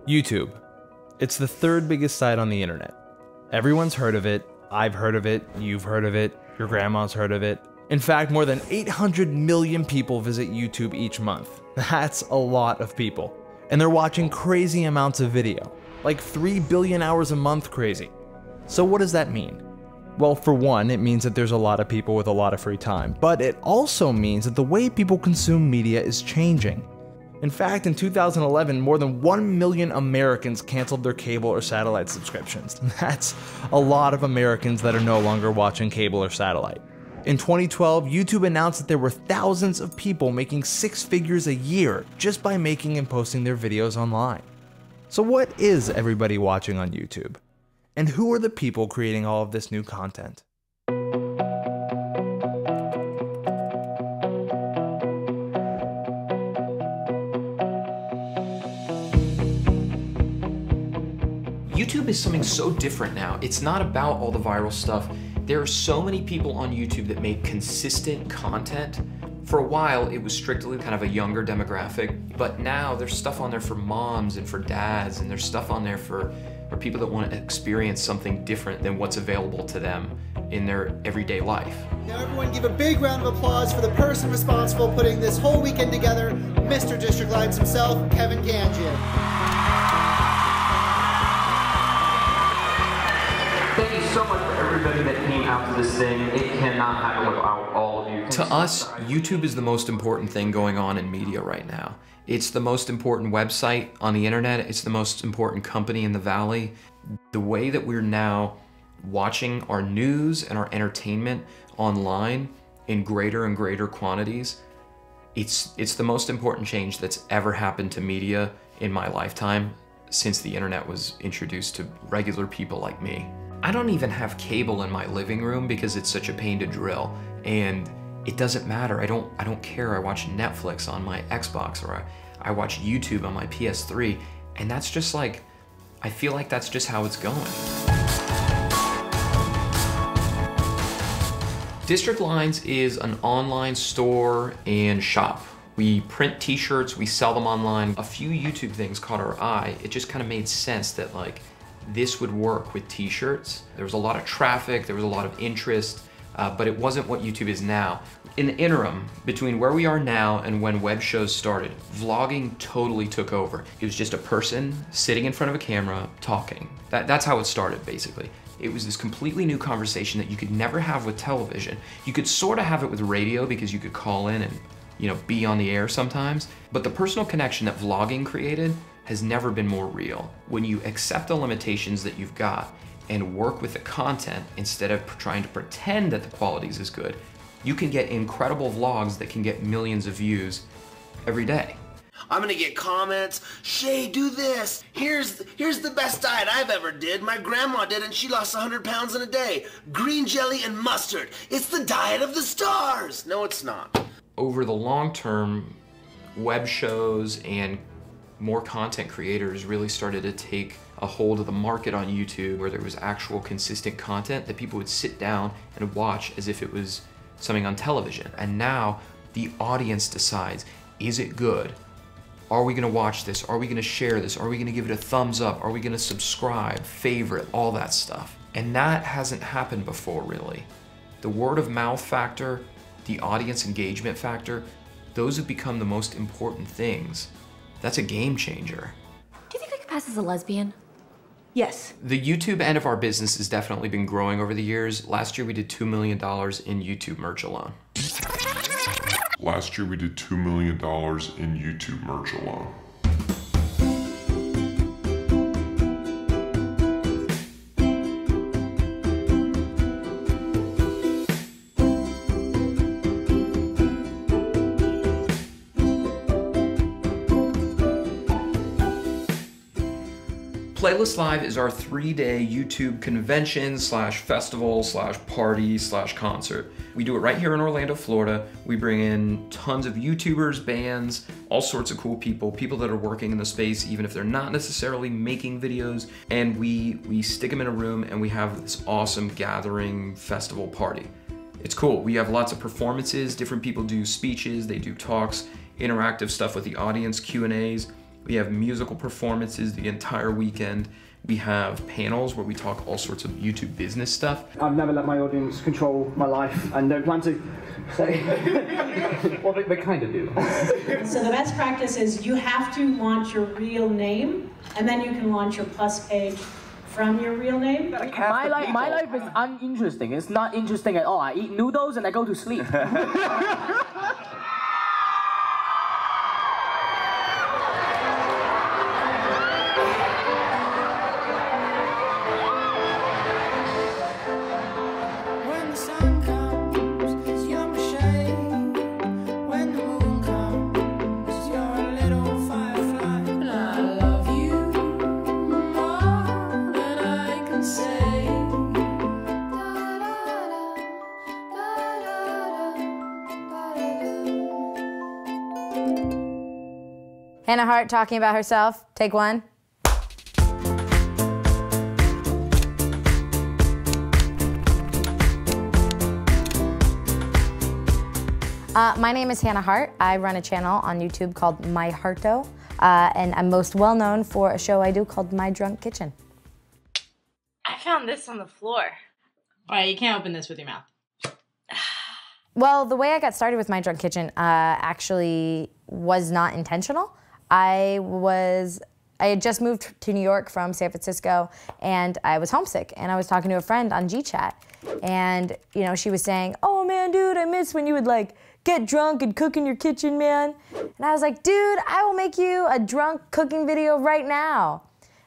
YouTube. It's the third biggest site on the internet. Everyone's heard of it, I've heard of it, you've heard of it, your grandma's heard of it. In fact, more than 800 million people visit YouTube each month. That's a lot of people. And they're watching crazy amounts of video, like 3 billion hours a month crazy. So what does that mean? Well, for one, it means that there's a lot of people with a lot of free time, but it also means that the way people consume media is changing. In fact, in 2011, more than 1 million Americans canceled their cable or satellite subscriptions. That's a lot of Americans that are no longer watching cable or satellite. In 2012, YouTube announced that there were thousands of people making 6 figures a year just by making and posting their videos online. So what is everybody watching on YouTube? And who are the people creating all of this new content? YouTube is something so different now. It's not about all the viral stuff. There are so many people on YouTube that make consistent content. For a while, it was strictly kind of a younger demographic, but now there's stuff on there for moms and for dads, and there's stuff on there for people that want to experience something different than what's available to them in their everyday life. Now everyone give a big round of applause for the person responsible for putting this whole weekend together, Mr. District Lines himself, Kevin Ganjian. Thank you so much for everybody that came out to this thing. It cannot happen without all of you. To us, YouTube is the most important thing going on in media right now. It's the most important website on the internet. It's the most important company in the Valley. The way that we're now watching our news and our entertainment online in greater and greater quantities, it's the most important change that's ever happened to media in my lifetime since the internet was introduced to regular people like me. I don't even have cable in my living room because it's such a pain to drill, and it doesn't matter. I don't care. I watch Netflix on my Xbox, or I watch YouTube on my PS3, and that's just like, I feel like that's just how it's going. District Lines is an online store and shop. We print t-shirts, we sell them online. A few YouTube things caught our eye. It just kind of made sense that like this would work with t-shirts. There was a lot of traffic, there was a lot of interest, but it wasn't what YouTube is now. In the interim, between where we are now and when web shows started, vlogging totally took over. It was just a person sitting in front of a camera talking. That's how it started, basically. It was this completely new conversation that you could never have with television. You could sort of have it with radio because you could call in and, you know, be on the air sometimes, but the personal connection that vlogging created has never been more real. When you accept the limitations that you've got and work with the content instead of trying to pretend that the quality is good, you can get incredible vlogs that can get millions of views every day. I'm gonna get comments, Shay, do this. Here's the best diet I've ever did. My grandma did and she lost 100 pounds in a day. Green jelly and mustard. It's the diet of the stars. No, it's not. Over the long term, web shows and more content creators really started to take a hold of the market on YouTube, where there was actual consistent content that people would sit down and watch as if it was something on television. And now the audience decides, is it good? Are we gonna watch this? Are we gonna share this? Are we gonna give it a thumbs up? Are we gonna subscribe, favorite, all that stuff? And that hasn't happened before, really. The word of mouth factor, the audience engagement factor, those have become the most important things. That's a game changer. Do you think I could pass as a lesbian? Yes. The YouTube end of our business has definitely been growing over the years. Last year we did $2 million in YouTube merch alone. Last year we did $2 million in YouTube merch alone. Playlist Live is our 3-day YouTube convention slash festival slash party slash concert. We do it right here in Orlando, Florida. We bring in tons of YouTubers, bands, all sorts of cool people, people that are working in the space, even if they're not necessarily making videos, and we stick them in a room and we have this awesome gathering festival party. It's cool. We have lots of performances, different people do speeches, they do talks, interactive stuff with the audience, Q&As. We have musical performances the entire weekend. We have panels where we talk all sorts of YouTube business stuff. I've never let my audience control my life and don't plan to. So. Well, they kind of do. So the best practice is you have to launch your real name, and then you can launch your plus page from your real name. My life is uninteresting. It's not interesting at all. I eat noodles and I go to sleep. Hannah Hart talking about herself. Take one. My name is Hannah Hart. I run a channel on YouTube called My Hearto, and I'm most well known for a show I do called My Drunk Kitchen. I found this on the floor. All right, you can't open this with your mouth. Well, the way I got started with My Drunk Kitchen actually was not intentional. I had just moved to New York from San Francisco, and I was homesick, and I was talking to a friend on GChat, and you know, she was saying, "Oh man, dude, I miss when you would like get drunk and cook in your kitchen, man." And I was like, "Dude, I will make you a drunk cooking video right now."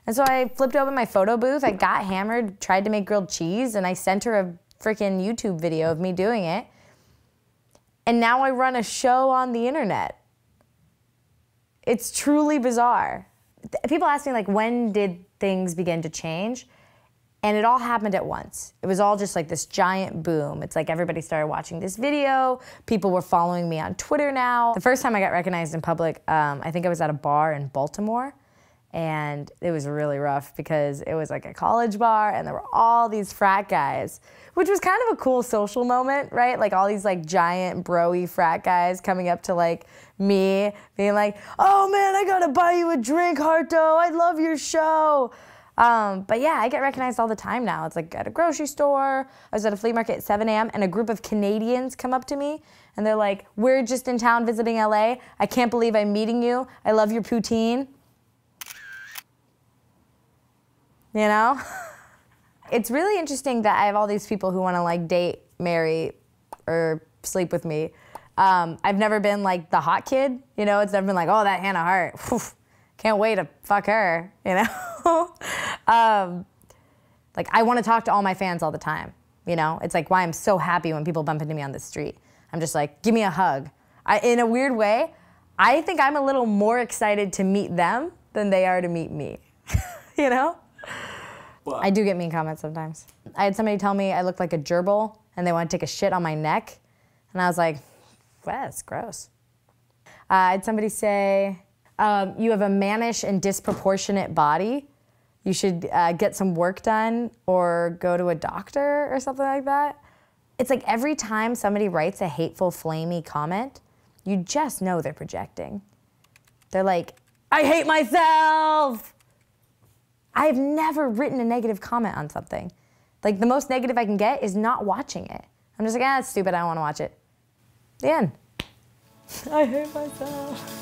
And so I flipped open my photo booth, I got hammered, tried to make grilled cheese, and I sent her a freaking YouTube video of me doing it. And now I run a show on the internet. It's truly bizarre. People ask me, like, when did things begin to change? And it all happened at once. It was all just like this giant boom. It's like everybody started watching this video. People were following me on Twitter now. The first time I got recognized in public, I think I was at a bar in Baltimore. And it was really rough because it was like a college bar and there were all these frat guys, which was kind of a cool social moment, right? Like all these like giant bro-y frat guys coming up to like me being like, "Oh man, I gotta buy you a drink, Harto. I love your show." But yeah, I get recognized all the time now. It's like at a grocery store. I was at a flea market at 7 a.m. and a group of Canadians come up to me and they're like, "We're just in town visiting LA. I can't believe I'm meeting you. I love your poutine." You know? It's really interesting that I have all these people who want to like date, marry, or sleep with me. I've never been like the hot kid, you know? It's never been like, "Oh, that Hannah Hart, whew, can't wait to fuck her," you know? Like I want to talk to all my fans all the time, you know? It's like why I'm so happy when people bump into me on the street. I'm just like, "Give me a hug." In a weird way, I think I'm a little more excited to meet them than they are to meet me, you know? What? I do get mean comments sometimes. I had somebody tell me I look like a gerbil and they want to take a shit on my neck. And I was like, "Well, that's gross." I had somebody say, "You have a mannish and disproportionate body. You should get some work done or go to a doctor," or something like that. It's like every time somebody writes a hateful, flamey comment, you just know they're projecting. They're like, "I hate myself." I've never written a negative comment on something. Like the most negative I can get is not watching it. I'm just like, "Ah, it's stupid, I don't want to watch it." The end. I hate myself.